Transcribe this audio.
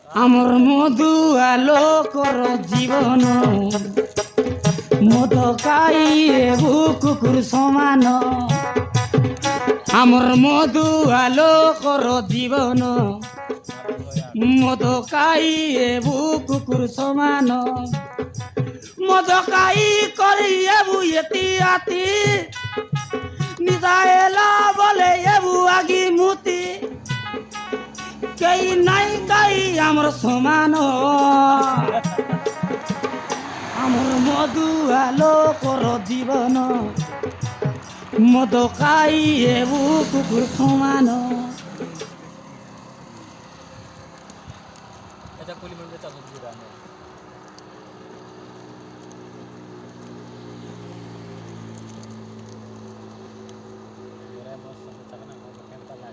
আমার মধু আলোকর জীবন মদ খাইয়ে কুকুর সমান আমার মধু আলোকর জীবন মদ খাইয়ে কুকুর সমান মদ খাই করি এবু এটি আতি নিজা এলা বলে এবু আগি মুতি কেই নাই গাই আমার সমান আমার মধু আলোকর জীবন মদ খাই এবু কুকুর সমান এটা কলিমন্ডে চাচা দিয়ে দাও Queremos hacer una cosa que está la